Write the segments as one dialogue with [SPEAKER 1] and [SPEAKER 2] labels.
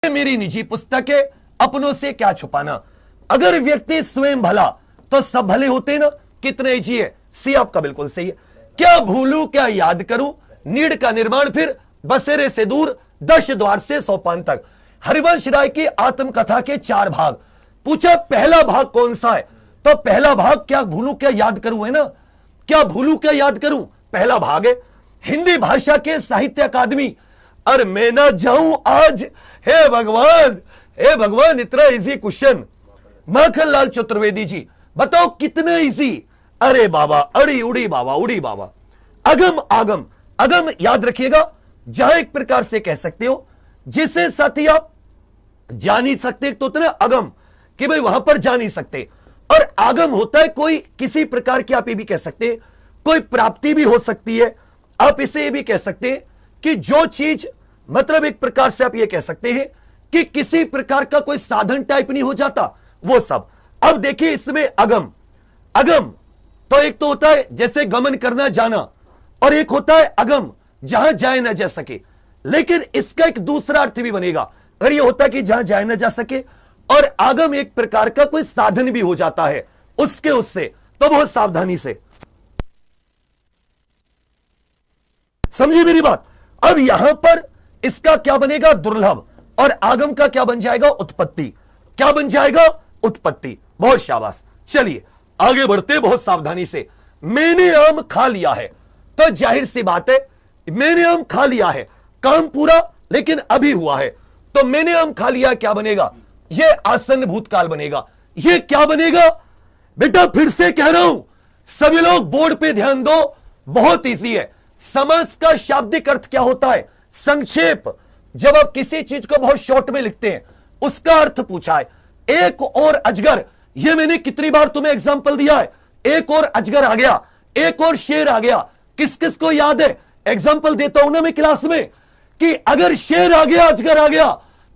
[SPEAKER 1] मेरी निजी पुस्तक है, अपनों से क्या छुपाना। अगर व्यक्ति स्वयं भला तो सब भले होते ना। कितने इजी है, सी आपका बिल्कुल सही है। क्या भूलूं क्या याद करूं, नीड़ का निर्माण फिर बसेरे से दूर, 10 द्वार से सोपान तक। हरिवंश राय की आत्मकथा के 4 भाग। पूछा पहला भाग कौन सा है, तो पहला भाग क्या भूलूं क्या याद करूं है ना। क्या भूलूं क्या याद करूं पहला भाग है। हिंदी भाषा के साहित्य अकादमी, और मैं ना जाऊं आज, हे भगवान, हे भगवान, इतना इजी क्वेश्चन। माखनलाल चतुर्वेदी जी बताओ कितना इजी। अरे बाबा, अड़ी उड़ी बाबा, उड़ी बाबा। अगम आगम, अगम याद रखिएगा, जहां एक प्रकार से कह सकते हो जिसे साथी आप जा नहीं सकते, तो उतना अगम कि भाई वहां पर जा नहीं सकते। और आगम होता है कोई किसी प्रकार की, आप ये भी कह सकते हैं कोई प्राप्ति भी हो सकती है। आप इसे ये भी कह सकते हैं कि जो चीज, मतलब एक प्रकार से आप ये कह सकते हैं कि किसी प्रकार का कोई साधन टाइप नहीं हो जाता, वो सब। अब देखिए इसमें अगम, अगम तो एक तो होता है जैसे गमन करना, जाना, और एक होता है अगम जहां जाए ना जा सके। लेकिन इसका एक दूसरा अर्थ भी बनेगा, अगर ये होता है कि जहां जाए ना जा सके, और आगम एक प्रकार का कोई साधन भी हो जाता है उससे, तो बहुत सावधानी से समझिए मेरी बात। अब यहां पर इसका क्या बनेगा, दुर्लभ, और आगम का क्या बन जाएगा, उत्पत्ति। क्या बन जाएगा, उत्पत्ति। बहुत शाबाश। चलिए आगे बढ़ते बहुत सावधानी से। मैंने आम खा लिया है, तो जाहिर सी बात है मैंने आम खा लिया है, काम पूरा लेकिन अभी हुआ है, तो मैंने आम खा लिया क्या बनेगा, यह आसन्न भूतकाल बनेगा। यह क्या बनेगा बेटा, फिर से कह रहा हूं, सभी लोग बोर्ड पे ध्यान दो, बहुत इजी है। समास का शाब्दिक अर्थ क्या होता है, संक्षेप। जब आप किसी चीज को बहुत शॉर्ट में लिखते हैं, उसका अर्थ पूछा है। एक और अजगर, यह मैंने कितनी बार तुम्हें एग्जांपल दिया है। एक और अजगर आ गया, एक और शेर आ गया। किस किस को याद है, एग्जांपल देता हूं ना मैं क्लास में, कि अगर शेर आ गया, अजगर आ गया,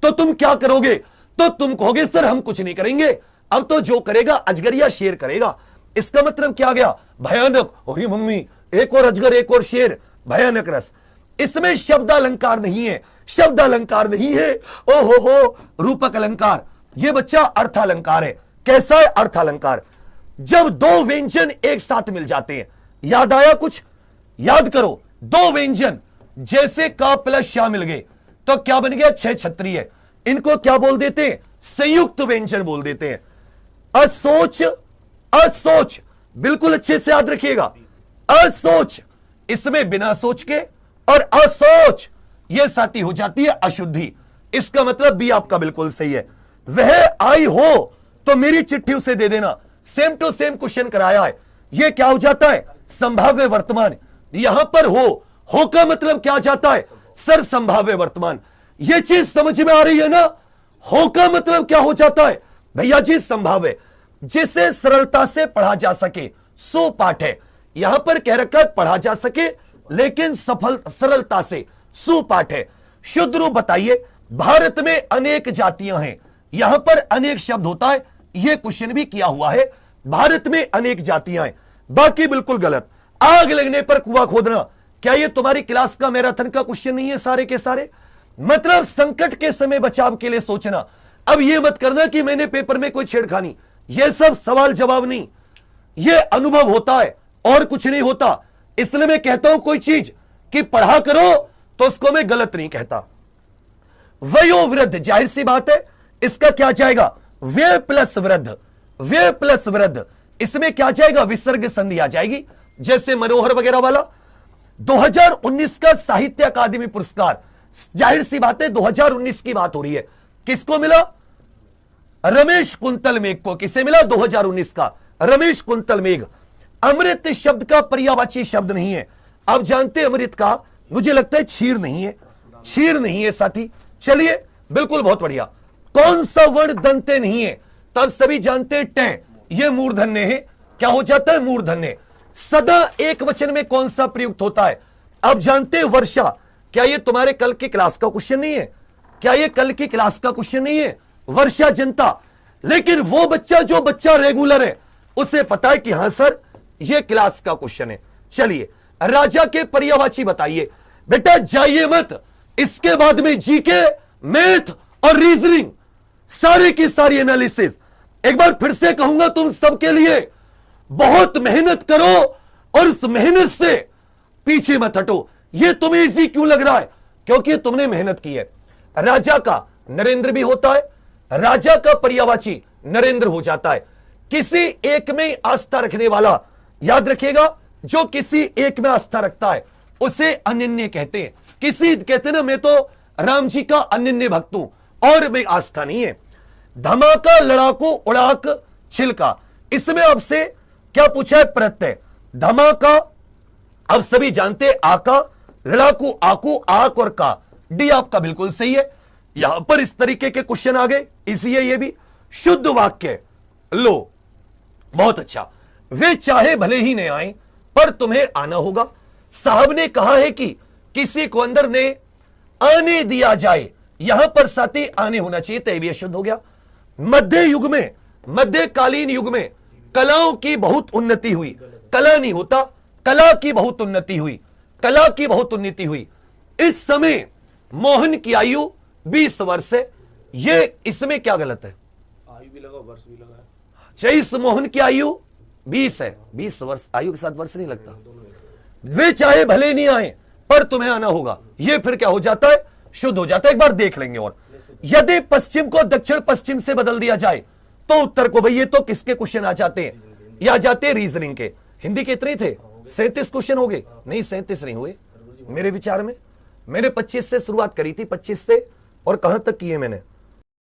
[SPEAKER 1] तो तुम क्या करोगे, तो तुम कहोगे सर हम कुछ नहीं करेंगे, अब तो जो करेगा अजगर या शेर करेगा। इसका मतलब क्या गया, भयानक। ओही मम्मी, एक और अजगर एक और शेर, भयानक रस। इसमें शब्द अलंकार नहीं है, शब्द अलंकार नहीं है, ओहो हो, रूपक अलंकार। यह बच्चा अर्थ अलंकार है। कैसा है अर्थ अलंकार, जब दो व्यंजन एक साथ मिल जाते हैं। याद आया कुछ, याद करो, दो व्यंजन जैसे का प्लस शाह मिल गए तो क्या बन गया, 6 क्षत्रिय। इनको क्या बोल देते हैं, संयुक्त व्यंजन बोल देते हैं। असोच, असोच बिल्कुल अच्छे से याद रखिएगा। असोच इसमें बिना सोच के, और असोच यह साथी हो जाती है अशुद्धि। इसका मतलब भी आपका बिल्कुल सही है। वह आई हो तो मेरी चिट्ठी उसे दे देना, सेम टू सेम क्वेश्चन कराया है। यह क्या हो जाता है, संभाव्य वर्तमान। यहां पर हो का मतलब क्या जाता है, सर संभाव्य वर्तमान। यह चीज समझ में आ रही है ना, हो का मतलब क्या हो जाता है भैया जी, संभाव्य, जिसे सरलता से पढ़ा जा सके, सो पाठ है। यहां पर कह रखा है पढ़ा जा सके लेकिन सरलता से, सुपाठ है। शुद्ध रूप बताइए, भारत में अनेक जातियां हैं, यहां पर अनेक शब्द होता है, यह क्वेश्चन भी किया हुआ है। भारत में अनेक जातियां हैं, बाकी बिल्कुल गलत। आग लगने पर कुआं खोदना, क्या यह तुम्हारी क्लास का मैराथन का क्वेश्चन नहीं है सारे के सारे। मतलब संकट के समय बचाव के लिए सोचना। अब यह मत करना कि मैंने पेपर में कोई छेड़खानी, यह सब सवाल जवाब नहीं, यह अनुभव होता है और कुछ नहीं होता। इसलिए मैं कहता हूं कोई चीज कि पढ़ा करो तो उसको मैं गलत नहीं कहता। वयोवृद्ध, जाहिर सी बात है, इसका क्या जाएगा, व्यय प्लस वृद्ध, व्यय प्लस वृद्ध। इसमें क्या जाएगा, विसर्ग संधि आ जाएगी, जैसे मनोहर वगैरह वाला। 2019 का साहित्य अकादमी पुरस्कार, जाहिर सी बात है 2019 की बात हो रही है, किसको मिला, रमेश कुंतल मेघ को। किसे मिला, 2019 का रमेश कुंतल मेघ। अमृत शब्द का पर्यायवाची शब्द नहीं है। आप जानते हैं अमृत का, मुझे लगता है क्षीर नहीं है, क्षीर नहीं है साथी। चलिए बिल्कुल बहुत बढ़िया। कौन सा वर्ण दंते नहीं है, तब सभी जानते हैं टे, ये मूर्धन्य है। क्या हो जाता है, मूर्धन्य। सदा एक वचन में कौन सा प्रयुक्त होता है, आप जानते हैं वर्षा। क्या ये तुम्हारे कल की क्लास का क्वेश्चन नहीं है, क्या ये कल की क्लास का क्वेश्चन नहीं है, वर्षा जनता। लेकिन वो बच्चा जो बच्चा रेगुलर है उसे पता है कि हां सर ये क्लास का क्वेश्चन है। चलिए राजा के पर्यायवाची बताइए। बेटा जाइए मत, इसके बाद में जीके, मैथ और रीजनिंग, सारे की सारी एनालिसिस। एक बार फिर से कहूंगा, तुम सबके लिए बहुत मेहनत करो और उस मेहनत से पीछे मत हटो। ये तुम्हें इजी क्यों लग रहा है? क्योंकि तुमने मेहनत की है। राजा का नरेंद्र भी होता है, राजा का पर्यायवाची नरेंद्र हो जाता है। किसी एक में आस्था रखने वाला, याद रखिएगा, जो किसी एक में आस्था रखता है उसे अनन्य कहते हैं। किसी कहते हैं ना, मैं तो राम जी का अनन्य भक्त हूं और में आस्था नहीं है। धमाका, लड़ाकू, उड़ाक, छिलका, इसमें आपसे क्या पूछा है? प्रत्यय। धमाका अब सभी जानते हैं, आका, लड़ाकू, आकू, आक और का। डी आपका बिल्कुल सही है। यहां पर इस तरीके के क्वेश्चन आ गए, इसलिए ये भी शुद्ध वाक्य। लो, बहुत अच्छा। वे चाहे भले ही नहीं आए पर तुम्हें आना होगा। साहब ने कहा है कि किसी को अंदर ने आने दिया जाए, यहां पर साथी आने होना चाहिए, तो भी शुद्ध हो गया। मध्य युग में, मध्यकालीन युग में कलाओं की बहुत उन्नति हुई। कला नहीं होता, कला की बहुत उन्नति हुई, कला की बहुत उन्नति हुई। इस समय मोहन की आयु 20 वर्ष है। ये इसमें क्या गलत है?
[SPEAKER 2] आयु भी लगा, वर्ष भी लगा है।
[SPEAKER 1] इस मोहन की आयु 20 है। 20 वर्ष आयु के साथ वर्ष नहीं लगता। वे चाहे भले नहीं आए पर तुम्हें आना होगा, ये फिर क्या हो जाता है? शुद्ध हो जाता है। एक बार देख लेंगे। और यदि पश्चिम को दक्षिण पश्चिम से बदल दिया जाए तो उत्तर को, भाई ये तो किसके क्वेश्चन आ जाते हैं? या जाते हैं रीजनिंग के। हिंदी के इतने थे, 37 क्वेश्चन हो गए। नहीं, 37 नहीं हुए मेरे विचार में। मैंने 25 से शुरुआत करी थी, 25 से, और कहां तक किए मैंने?